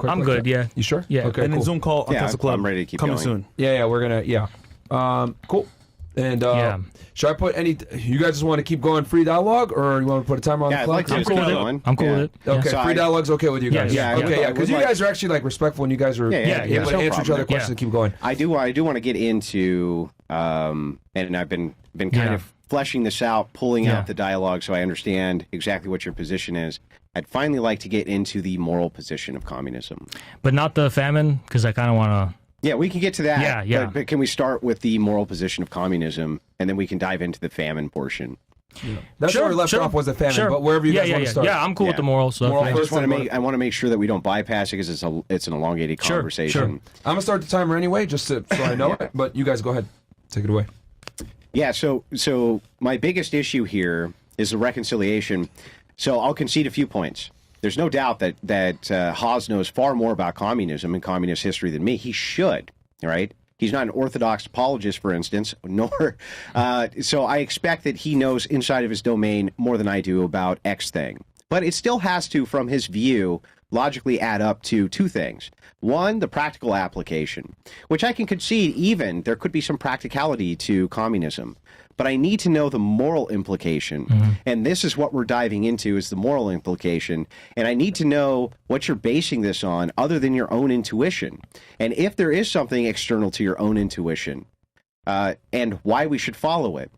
I'm good. Yeah. You sure? Yeah. Okay. And then cool. Zoom call on Tesla Club. I'm ready to keep coming going. soon. Yeah, we're gonna. Cool. And should I put any? You guys just want to keep going free dialogue, or you want to put a timer on the I'd clock? like to I'm just cool keep with it. going. I'm cool with it. Yeah. Okay, So free I- dialogue's okay with you guys. Yeah, Okay, yeah, because you guys are actually like respectful, and you guys are Yeah, able to no answer each other problem. questions and keep going. I do want to get into, and I've been kind of fleshing this out, pulling out the dialogue so I understand exactly what your position is. I'd finally like to get into the moral position of communism. But not the famine, because I kind of want to. Yeah, we can get to that. Yeah. But can we start with the moral position of communism, and then we can dive into the famine portion? That's where we left off was the famine, but wherever you guys want to start. Yeah, I'm cool with the moral stuff. Moral I first just want to one, make I want to make sure that we don't bypass it because it's an elongated conversation. Sure. I'm gonna start the timer anyway, just so I know it. But you guys go ahead, take it away. Yeah. So my biggest issue here is the reconciliation. So I'll concede a few points. There's no doubt that Haz knows far more about communism and communist history than me. He should, right? He's not an orthodox apologist, for instance, nor. So I expect that he knows inside of his domain more than I do about X thing. But it still has to, from his view, logically add up to two things. One, the practical application, which I can concede even there could be some practicality to communism. But I need to know the moral implication. And this is what we're diving into, is the moral implication. And I need to know what you're basing this on other than your own intuition. And if there is something external to your own intuition, and why we should follow it.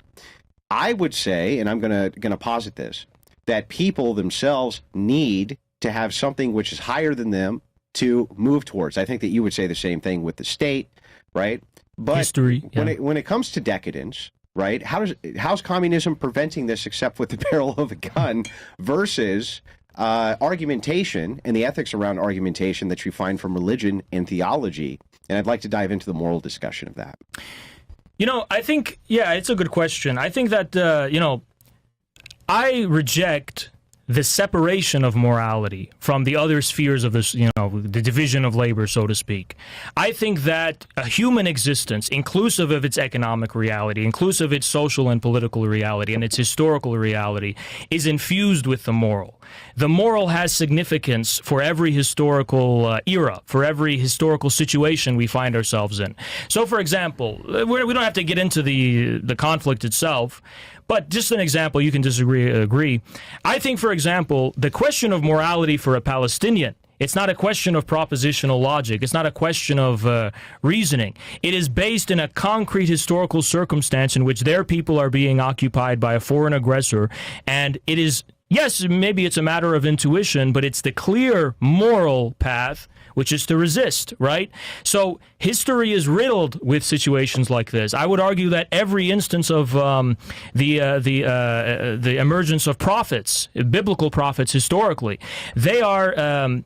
I would say, and I'm gonna posit this, that people themselves need to have something which is higher than them to move towards. I think that you would say the same thing with the state, right? But History, when it comes to decadence, right? How's communism preventing this except with the barrel of a gun versus argumentation and the ethics around argumentation that you find from religion and theology? And I'd like to dive into the moral discussion of that. I think, it's a good question. I think that, I reject the separation of morality from the other spheres of this, the division of labor, so to speak. I think that a human existence, inclusive of its economic reality, inclusive of its social and political reality, and its historical reality, is infused with the moral. The moral has significance for every historical era, for every historical situation we find ourselves in. So, for example, we don't have to get into the conflict itself, but just an example, you can agree. I think, for example, the question of morality for a Palestinian, it's not a question of propositional logic. It's not a question of reasoning. It is based in a concrete historical circumstance in which their people are being occupied by a foreign aggressor. And it is, yes, maybe it's a matter of intuition, but it's the clear moral path, which is to resist, right? So history is riddled with situations like this. I would argue that every instance of the emergence of prophets, biblical prophets historically, they're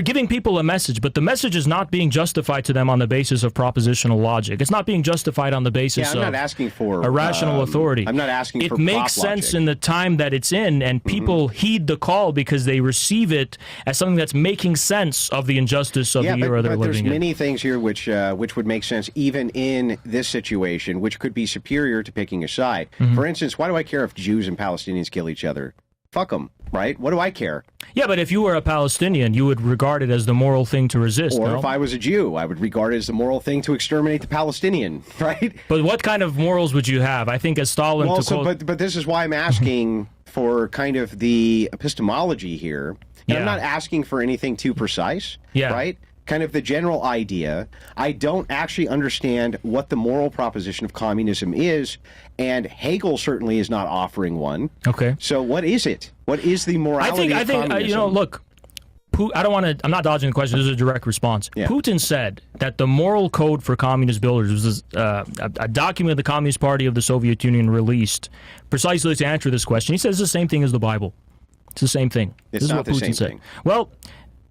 giving people a message, but the message is not being justified to them on the basis of propositional logic. It's not being justified on the basis I'm not asking for a rational authority. I'm not asking for it makes sense logic. in the time that it's in, and people heed the call because they receive it as something that's making sense of the injustice of the era they're but living there's in. many things here which would make sense even in this situation, which could be superior to picking a side. For instance, why do I care if Jews and Palestinians kill each other? Fuck them, right? What do I care? Yeah, but if you were a Palestinian, you would regard it as the moral thing to resist. Or no? if I was a Jew, I would regard it as the moral thing to exterminate the Palestinian, right? But what kind of morals would you have? I think as Stalin Well, to quote... but this is why I'm asking for kind of the epistemology here. And I'm not asking for anything too precise, right? Kind of the general idea. I don't actually understand what the moral proposition of communism is, and Hegel certainly is not offering one. Okay. So what is it? What is the morality of communism? Look, I'm not dodging the question. This is a direct response. Yeah. Putin said that the moral code for communist builders was a document the Communist Party of the Soviet Union released precisely to answer this question. He says it's the same thing as the Bible. It's the same thing. It's this not is what the Putin same thing. Well,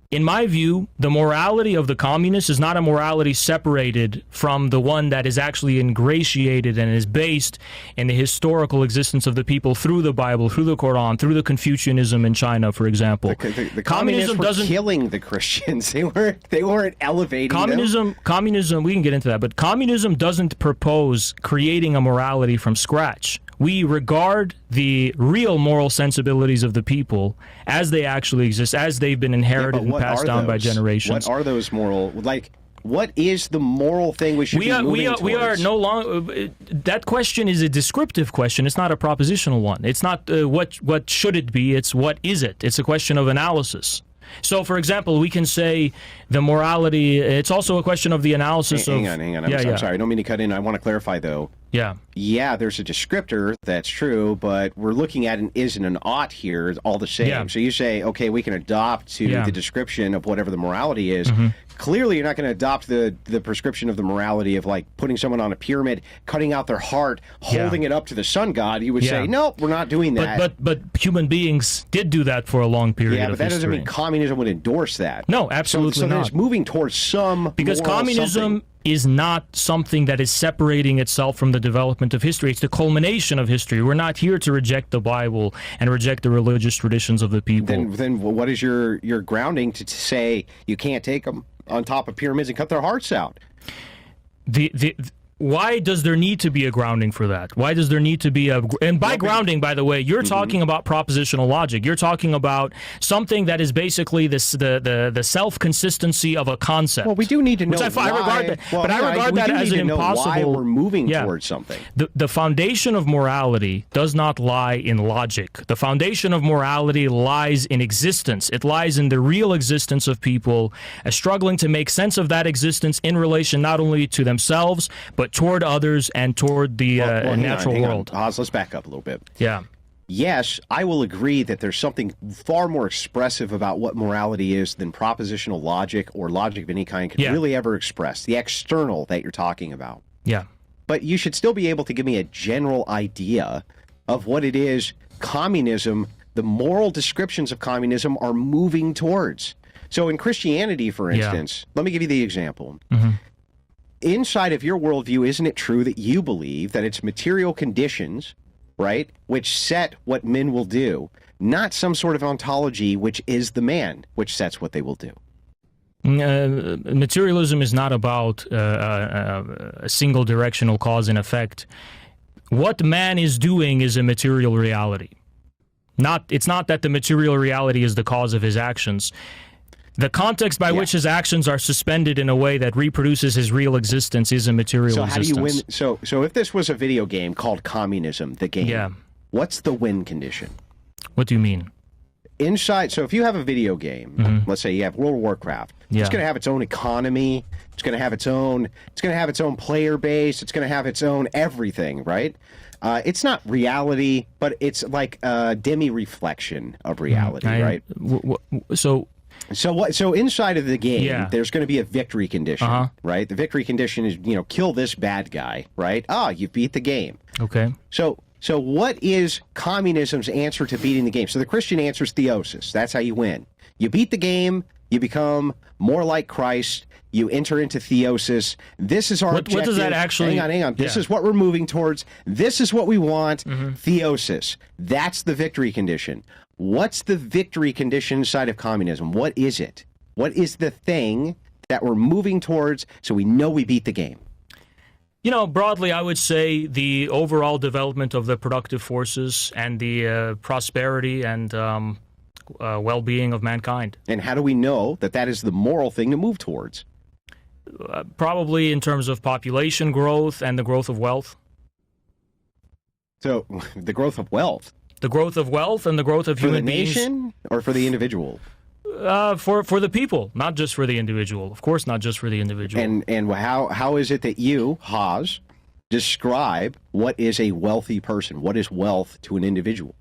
in my view, the morality of the communists is not a morality separated from the one that is actually ingratiated and is based in the historical existence of the people through the Bible, through the Quran, through the Confucianism in China, for example. The communism doesn't killing the Christians. They weren't elevating them. Communism, we can get into that, but communism doesn't propose creating a morality from scratch. we regard the real moral sensibilities of the people as they actually exist, as they've been inherited and passed down by generations. What are those moral, like, what is the moral thing we should be moving towards? We are no longer... that question is a descriptive question. It's not a propositional one. It's not what should it be. It's what is it. It's a question of analysis. So, for example, we can say the morality... It's also a question of the analysis Hang on. I'm sorry. I don't mean to cut in. I want to clarify, though. Yeah. Yeah, there's a descriptor, that's true, but we're looking at an is and an ought here all the same. Yeah. So you say, okay, we can adopt to the description of whatever the morality is. Mm-hmm. Clearly, you're not going to adopt the prescription of the morality of, like, putting someone on a pyramid, cutting out their heart, holding it up to the sun god. You would say, no, we're not doing that. But human beings did do that for a long period of history. Yeah, but that doesn't mean communism would endorse that. No, absolutely so not. it's moving towards some because moral communism something. is not something that is separating itself from the development of history. It's the culmination of history. We're not here to reject the Bible and reject the religious traditions of the people. Then what is your grounding to say you can't take them on top of pyramids and cut their hearts out? Why does there need to be a grounding for that? Why does there need to be a... And by grounding, by the way, you're talking about propositional logic. You're talking about something that is basically the self-consistency of a concept. Well, we do need to know I regard that, but I regard that as an impossible... why we're moving towards something. The foundation of morality does not lie in logic. The foundation of morality lies in existence. It lies in the real existence of people, struggling to make sense of that existence in relation not only to themselves, but toward others and toward the natural world. Haz, let's back up a little bit. Yeah. Yes, I will agree that there's something far more expressive about what morality is than propositional logic or logic of any kind can really ever express. The external that you're talking about. Yeah. But you should still be able to give me a general idea of what it is communism, the moral descriptions of communism are moving towards. So in Christianity, for instance, let me give you the example. Mm-hmm. Inside of your worldview, isn't it true that you believe that it's material conditions, right, which set what men will do, not some sort of ontology which is the man, which sets what they will do? Materialism is not about a single directional cause and effect. What man is doing is a material reality. It's not that the material reality is the cause of his actions. The context by which his actions are suspended in a way that reproduces his real existence is a material existence. So how do you win? So if this was a video game called Communism, the game, what's the win condition? What do you mean? Inside, so if you have a video game, let's say you have World of Warcraft, it's going to have its own economy, it's going to have its own player base, it's going to have its own everything, right? It's not reality, but it's like a demi-reflection of reality, right? So inside of the game, there's going to be a victory condition, right? The victory condition is, kill this bad guy, right? You beat the game. Okay. So what is communism's answer to beating the game? So the Christian answer is theosis. That's how you win. You beat the game, you become more like Christ, you enter into theosis. This is our objective. What does that actually... Hang on. This is what we're moving towards. This is what we want. Theosis. That's the victory condition. What's the victory condition inside of communism? What is it? What is the thing that we're moving towards so we know we beat the game? Broadly, I would say the overall development of the productive forces and the prosperity and well-being of mankind. And how do we know that that is the moral thing to move towards? Probably in terms of population growth and the growth of wealth. So, the growth of wealth? The growth of wealth and the growth of human beings. For the nation or for the individual? For the people, not just for the individual. Of course, not just for the individual. And how is it that you, Haz, describe what is a wealthy person? What is wealth to an individual?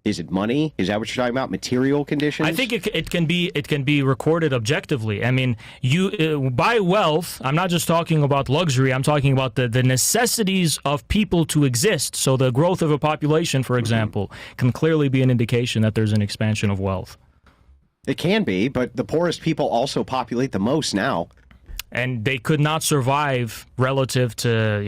Is it money? Is that what you're talking about? Material conditions? I think it can be recorded objectively. I mean, you by wealth, I'm not just talking about luxury. I'm talking about the necessities of people to exist. So the growth of a population, for example, can clearly be an indication that there's an expansion of wealth. It can be, but the poorest people also populate the most now. And they could not survive relative to,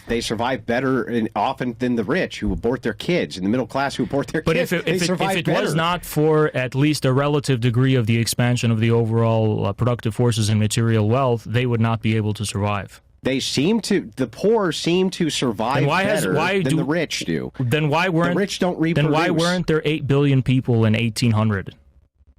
They survive better and often than the rich who abort their kids and the middle class who abort their kids. But if it was not for at least a relative degree of the expansion of the overall productive forces and material wealth, they would not be able to survive. The poor seem to survive better than the rich do. Then why weren't the rich don't reproduce? Then why weren't there 8 billion people in 1800?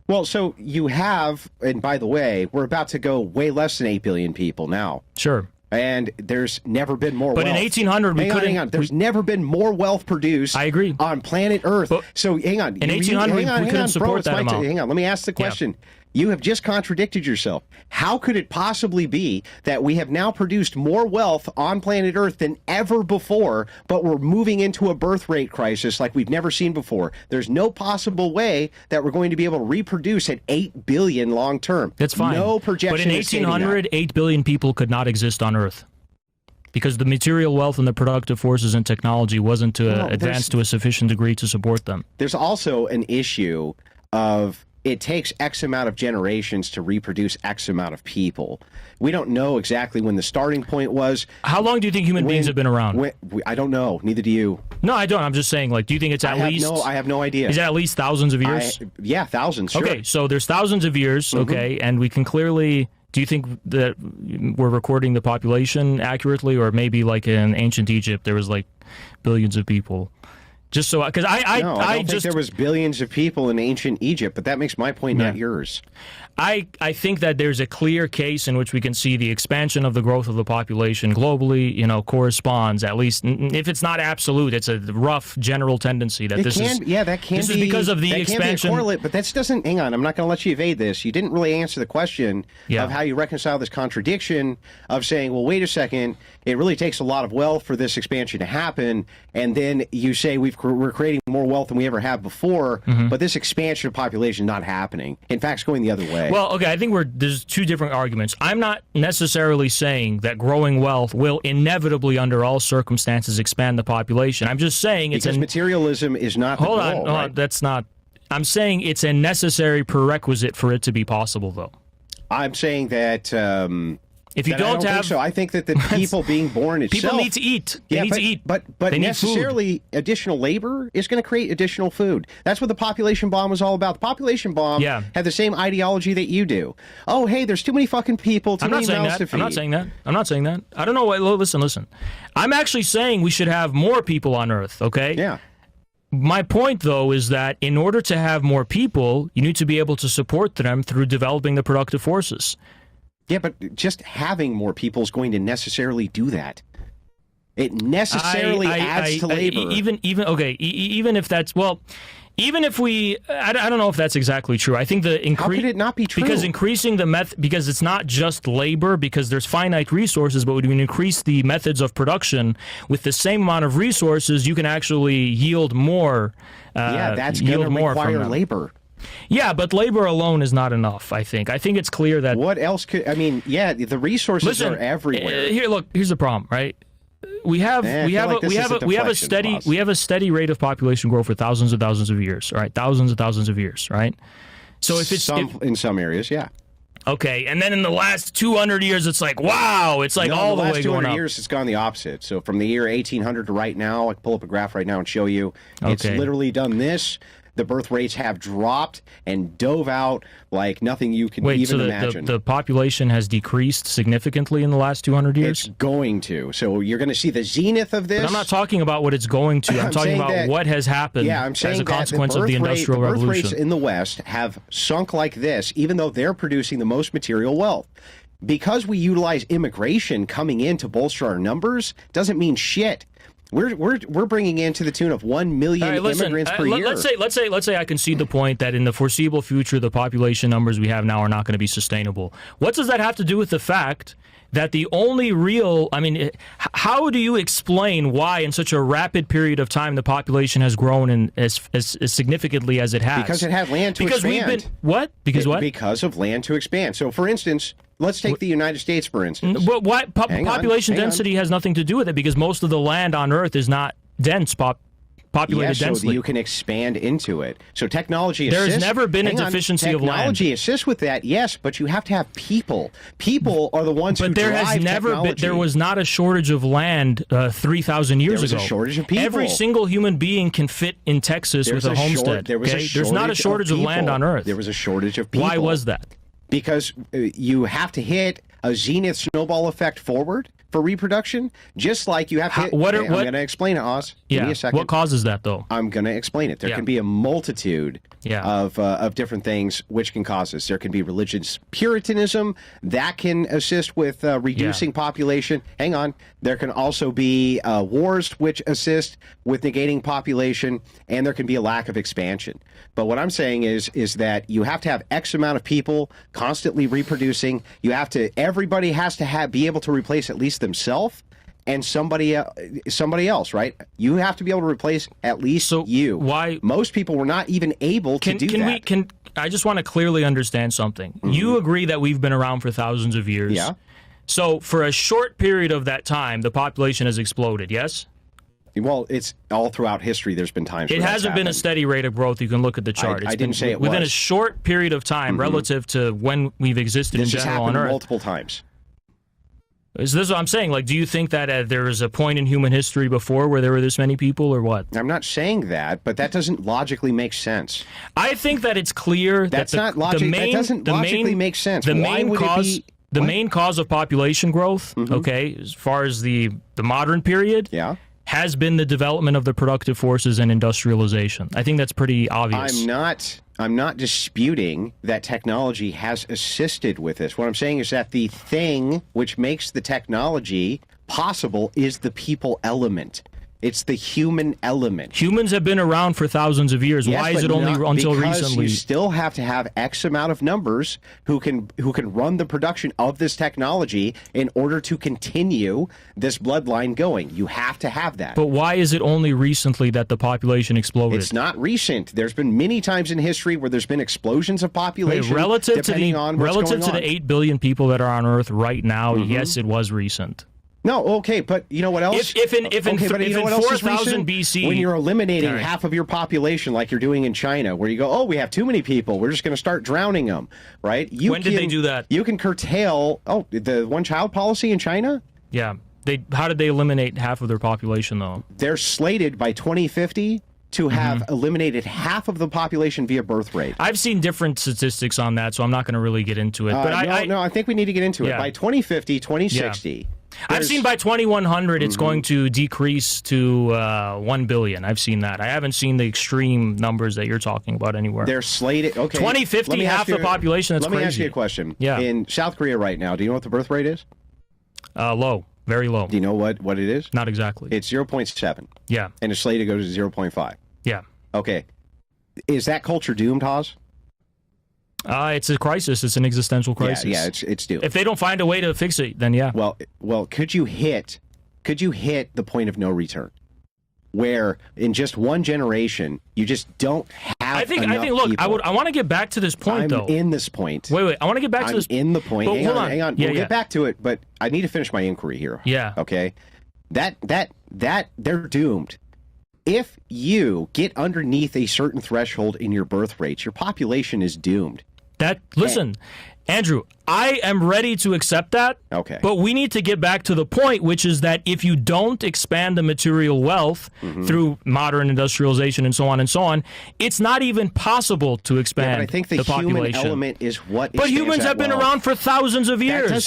Well, so you have, and by the way, we're about to go way less than 8 billion people now. Sure. And there's never been more wealth. But in 1800, we couldn't. Hang on. There's never been more wealth produced. I agree. On planet Earth. But so hang on. In 1800, we couldn't support that amount. Hang on. Let me ask the question. Yeah. You have just contradicted yourself. How could it possibly be that we have now produced more wealth on planet Earth than ever before, but we're moving into a birth rate crisis like we've never seen before? There's no possible way that we're going to be able to reproduce at 8 billion long term. That's fine. No projection. But in 1800, 8 billion people could not exist on Earth, because the material wealth and the productive forces and technology wasn't advanced to a sufficient degree to support them. There's also an issue of it takes X amount of generations to reproduce X amount of people. We don't know exactly when the starting point was. How long do you think human beings have been around? I don't know. Neither do you. No, I don't. I'm just saying, like, do you think it's at least... I have no idea. Is it at least thousands of years? Yeah, thousands, sure. Okay, so there's thousands of years, okay, and we can clearly... Do you think that we're recording the population accurately, or maybe like in ancient Egypt there was like billions of people? Just so, because I don't think there was billions of people in ancient Egypt, but that makes my point, not yours. I think that there's a clear case in which we can see the expansion of the growth of the population globally, corresponds, at least if it's not absolute, it's a rough general tendency that this is because of the expansion. Can be a correlate, but that doesn't, hang on, I'm not going to let you evade this. You didn't really answer the question of how you reconcile this contradiction of saying, well, wait a second, it really takes a lot of wealth for this expansion to happen, and then you say we're creating more wealth than we ever have before, but this expansion of population is not happening. In fact, it's going the other way. Well, okay, I think there's two different arguments. I'm not necessarily saying that growing wealth will inevitably, under all circumstances, expand the population. I'm just saying because materialism is not the goal. Hold on, that's not... I'm saying it's a necessary prerequisite for it to be possible, though. I'm saying that... if you don't have... so. I think that the people being born itself... People need to eat. They need to eat. But necessarily additional labor is going to create additional food. That's what the population bomb was all about. The population bomb had the same ideology that you do. Oh, hey, there's too many fucking people, too many mouths to feed. I'm not saying that. I'm not saying that. I don't know. Listen. I'm actually saying we should have more people on Earth, okay? Yeah. My point, though, is that in order to have more people, you need to be able to support them through developing the productive forces. Yeah, but just having more people is going to necessarily do that. It necessarily adds to labor. Even if that's... Well, even if we... I don't know if that's exactly true. I think How could it not be true? Because increasing the because it's not just labor, because there's finite resources, but when you increase the methods of production with the same amount of resources, you can actually yield more. That's going to require labor. Yeah, but labor alone is not enough, I think. I think it's clear that... What else could... I mean, the resources are everywhere. Here's the problem, right? We have a steady rate of population growth for thousands and thousands of years, right? Thousands and thousands of years, right? So if it's... in some areas, yeah. Okay, and then in the last 200 years, it's like, wow, it's like all the way going up. In the last 200 years, it's gone the opposite. So from the year 1800 to right now, I can pull up a graph right now and show you. It's literally done this. The birth rates have dropped and dove out like nothing you can even imagine. The population has decreased significantly in the last 200 years? It's going to. So you're going to see the zenith of this. But I'm not talking about what it's going to. I'm talking about what has happened as a consequence of the Industrial Revolution. The birth rates in the West have sunk like this, even though they're producing the most material wealth. Because we utilize immigration coming in to bolster our numbers doesn't mean shit. We're bringing in to the tune of 1 million immigrants per year. Let's say I concede the point that in the foreseeable future the population numbers we have now are not going to be sustainable. What does that have to do with the fact that the only real... I mean, how do you explain why in such a rapid period of time the population has grown as significantly as it has? Because it had land to expand. Because of land to expand. So, for instance... Let's take the United States, for instance. But population density has nothing to do with it, because most of the land on Earth is not dense, populated densely. So you can expand into it. So technology assists. There's never been a deficiency of land. Technology assists with that, yes, but you have to have people. People are the ones who drive technology. There was not a shortage of land 3,000 years ago. There was a shortage of people. Every single human being can fit in Texas with a homestead. There's not a shortage of land on Earth. There was a shortage of people. Why was that? Because you have to hit a zenith snowball effect forward for reproduction, just like you have to. I'm going to explain it, Oz. Give me a second. What causes that, though? I'm going to explain it. There can be a multitude of different things which can cause this. There can be religious puritanism that can assist with reducing population. Hang on. There can also be wars which assist with negating population, and there can be a lack of expansion. But what I'm saying is that you have to have X amount of people constantly reproducing. You have to. Everybody has to be able to replace at least themselves and somebody else, right? You have to be able to replace at least you. Why? Most people were not even able to do that. I just want to clearly understand something. You agree that we've been around for thousands of years. Yeah. So for a short period of that time, the population has exploded, yes? Well, it's all throughout history. There's been times. It hasn't been a steady rate of growth. You can look at the chart. I didn't say it within was. a short period of time, relative to when we've existed in general on Earth. Multiple times. Is this what I'm saying? Like, do you think that there was a point in human history before where there were this many people, or what? I'm not saying that, but that doesn't logically make sense. I think that it's clear that's that not logic. That doesn't logically make sense. The main cause of population growth, okay, as far as the modern period, has been the development of the productive forces and industrialization. I think that's pretty obvious. I'm not disputing that technology has assisted with this. What I'm saying is that the thing which makes the technology possible is the people element. It's the human element. Humans have been around for thousands of years. Yes, why is it only until recently? Because you still have to have X amount of numbers who can run the production of this technology in order to continue this bloodline going. You have to have that. But why is it only recently that the population exploded? It's not recent. There's been many times in history where there's been explosions of population. Relative to the 8 billion people that are on Earth right now, yes, it was recent. No, okay, but you know what else? If in 4,000 BC, when you're eliminating half of your population, like you're doing in China, where you go, oh, we have too many people, we're just going to start drowning them, right? When did they do that? You can curtail the one-child policy in China. Yeah, how did they eliminate half of their population though? They're slated by 2050 to have eliminated half of the population via birth rate. I've seen different statistics on that, so I'm not going to really get into it. But I think we need to get into it. By 2050, 2060. Yeah. I've seen by 2100 it's going to decrease to 1 billion. I've seen that. I haven't seen the extreme numbers that you're talking about anywhere. They're slated. Okay. 2050, half the population. That's crazy. Let me ask you a question. Yeah. In South Korea right now, do you know what the birth rate is? Low. Very low. Do you know what it is? Not exactly. It's 0.7. Yeah. And it's slated to go to 0.5. Yeah. Okay. Is that culture doomed, Haz? It's a crisis. It's an existential crisis. Yeah, it's doomed. If they don't find a way to fix it, then yeah. Well, could you hit the point of no return, where in just one generation you just don't have? I think. Look, people. I want to get back to this point though. I'm in this point. Wait. I want to get back to this. In the point. Hang on. We'll get back to it, but I need to finish my inquiry here. Yeah. Okay. That they're doomed. If you get underneath a certain threshold in your birth rates, your population is doomed. Listen, Andrew, I am ready to accept that. Okay. But we need to get back to the point, which is that if you don't expand the material wealth through modern industrialization and so on, it's not even possible to expand but I think the population. Human element is what. But humans have been around for thousands of years.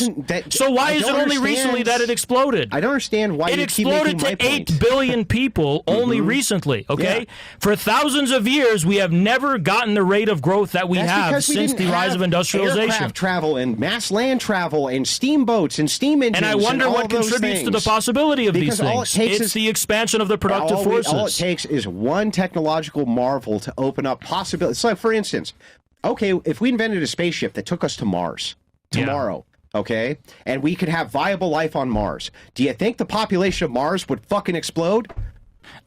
So why is it only recently that it exploded? I don't understand why it exploded to 8 billion people only recently. Okay, for thousands of years we have never gotten the rate of growth that we have since the rise of industrialization. Aircraft travel and mass land travel and steamboats and steam engines. And I wonder what contributes to the possibility of these things. It's the expansion of the productive forces. All it takes is one technological marvel to open up possibilities. So, for instance, okay, if we invented a spaceship that took us to Mars tomorrow, okay, and we could have viable life on Mars, do you think the population of Mars would fucking explode?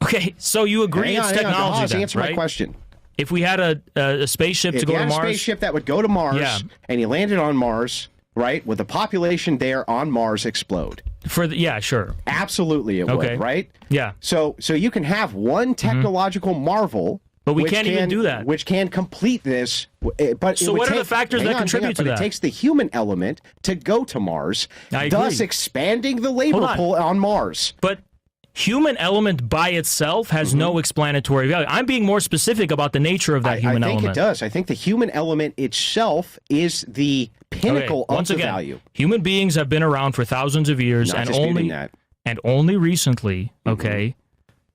Okay, so you agree it's technology then, answer right? my question. If we had a spaceship to go to Mars? If you had a spaceship that would go to Mars, and you landed on Mars, right, would the population there on Mars explode? Yeah, sure. Absolutely it would, right? Yeah. So you can have one technological marvel, but we can't even do that. Which can complete this. But so what are the factors that contribute to that? It takes the human element to go to Mars, thus expanding the labor pool on Mars. But human element by itself has no explanatory value. I'm being more specific about the nature of that human element. I think it does. I think the human element itself is the pinnacle of the value. Human beings have been around for thousands of years, Not and only recently,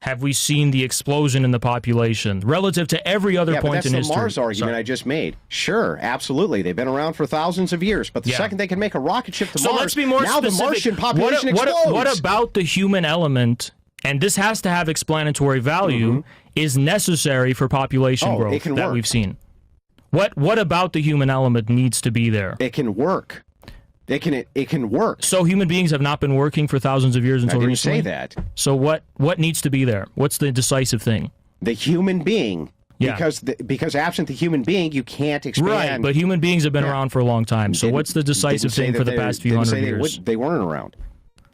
have we seen the explosion in the population relative to every other point in history. That's the Mars argument I just made. Sure, absolutely. They've been around for thousands of years, but the second they can make a rocket ship to Mars, let's be more now specific. The Martian population explodes. What about the human element, and this has to have explanatory value, is necessary for population growth that we've seen? What about the human element needs to be there? It can work. It can work. So human beings have not been working for thousands of years until recently? I didn't say that. So what needs to be there? What's the decisive thing? The human being. Yeah. Because absent the human being, you can't expand. Right, but human beings have been around for a long time. So what's the decisive thing for the past few hundred years? They weren't around.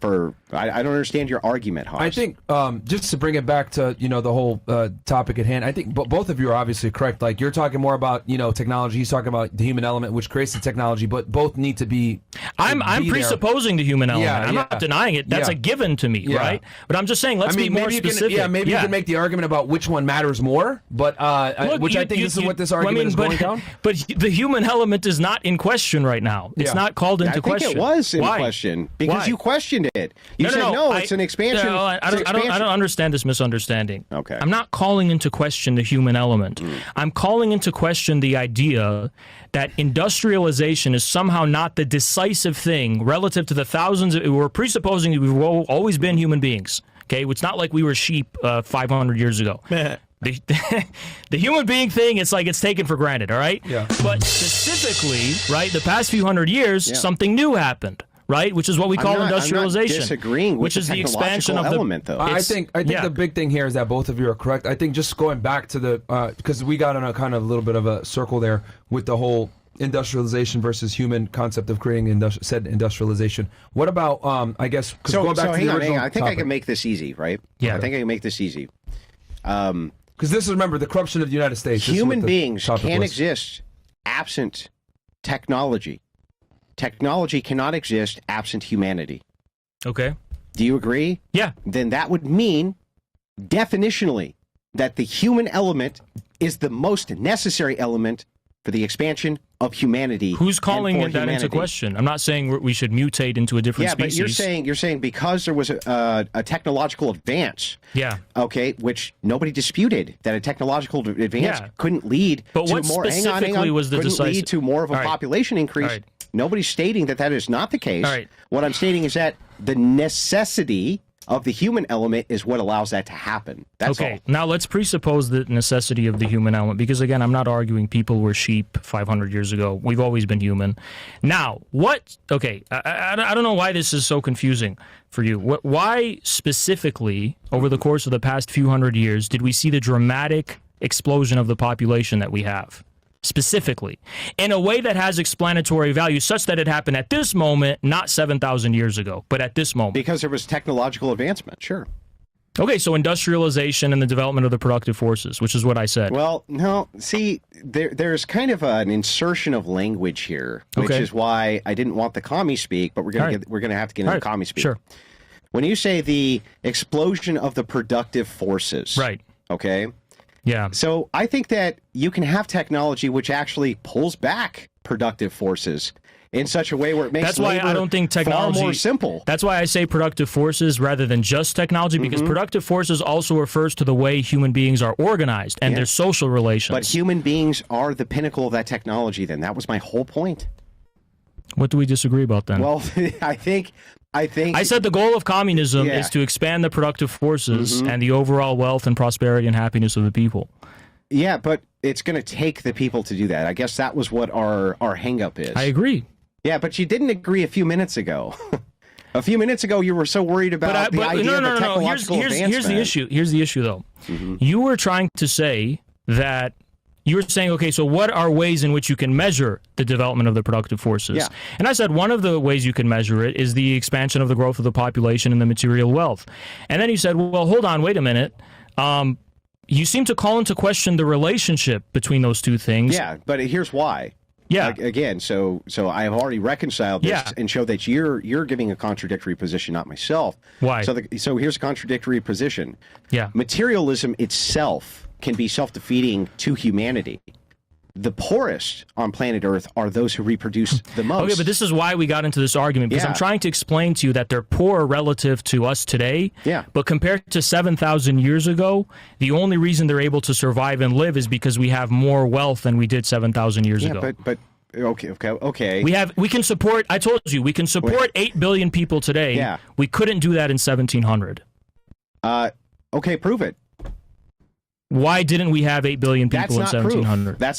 I don't understand your argument, Haz. I think just to bring it back to the whole topic at hand, I think both of you are obviously correct. Like, you're talking more about technology, he's talking about the human element, which creates the technology, but both need to be. I'm presupposing the human element. I'm not denying it. That's a given to me, right? But I'm just saying, let's be more specific. Maybe you can make the argument about which one matters more, but which I think this is what this argument is going down. But the human element is not in question right now. It's not called into question. I think it was in question because you questioned it. You said no, it's an expansion. No, I don't understand this misunderstanding. Okay. I'm not calling into question the human element. I'm calling into question the idea that industrialization is somehow not the decisive thing relative to the thousands. We're presupposing we've always been human beings. Okay, it's not like we were sheep 500 years ago. The human being thing, it's like it's taken for granted. All right. Yeah. But specifically, right, the past few hundred years, something new happened. Right, which is what we call industrialization. I'm not disagreeing with which is the expansion of the element, though. I think the big thing here is that both of you are correct. I think just going back to the because we got on a kind of a little bit of a circle there with the whole industrialization versus human concept of creating said industrialization. What about I guess going back to the original I think topic. I can make this easy, right? Yeah. I think I can make this easy. Because this is, remember, the corruption of the United States. Human beings can't exist absent technology. Technology cannot exist absent humanity. Okay. Do you agree? Yeah. Then that would mean, definitionally, that the human element is the most necessary element for the expansion of humanity. Who's calling that into question? I'm not saying we should mutate into a different species. But you're saying because there was a technological advance. Yeah. Okay, which nobody disputed that a technological advance couldn't lead but to what more. Specifically was the couldn't decisive lead to more of a population increase. Right. Nobody's stating that is not the case. Right. What I'm stating is that the necessity of the human element is what allows that to happen. That's all. Now let's presuppose the necessity of the human element, because again, I'm not arguing people were sheep 500 years ago. We've always been human. Now, what? Okay, I don't know why this is so confusing for you. Why specifically, over the course of the past few hundred years, did we see the dramatic explosion of the population that we have? Specifically, in a way that has explanatory value, such that it happened at this moment, not 7,000 years ago, but at this moment. Because there was technological advancement, sure. Okay, so industrialization and the development of the productive forces, which is what I said. Well, no, see, there's kind of an insertion of language here, which is why I didn't want the commie speak, but we're gonna have to get into the commie speak. Sure. When you say the explosion of the productive forces, right? Okay. Yeah. So I think that you can have technology which actually pulls back productive forces in such a way where it makes labor I don't think technology far more simple. That's why I say productive forces rather than just technology, because productive forces also refers to the way human beings are organized and their social relations. But human beings are the pinnacle of that technology then. That was my whole point. What do we disagree about then? Well, I said the goal of communism is to expand the productive forces and the overall wealth and prosperity and happiness of the people. Yeah, but it's going to take the people to do that. I guess that was what our hang-up is. I agree. Yeah, but you didn't agree a few minutes ago. A few minutes ago, you were so worried about the idea of the technological advancement. Here's the issue, though. You were trying to say that you were saying, okay, so what are ways in which you can measure the development of the productive forces? Yeah. And I said one of the ways you can measure it is the expansion of the growth of the population and the material wealth. And then you said, well, hold on, wait a minute. You seem to call into question the relationship between those two things. Yeah, but here's why. Yeah. Again, so I have already reconciled this Yeah. and showed that you're giving a contradictory position, not myself. Why? So here's a contradictory position. Yeah. Materialism itself can be self-defeating to humanity. The poorest on planet Earth are those who reproduce the most. Okay, but this is why we got into this argument, because Yeah. I'm trying to explain to you that they're poor relative to us today. Yeah. But compared to 7,000 years ago, the only reason they're able to survive and live is because we have more wealth than we did 7,000 years ago. but okay. We can support, I told you, we can support 8 billion people today. Yeah. We couldn't do that in 1700. Okay, prove it. Why didn't we have 8 billion people That's in not 1700? proof. That's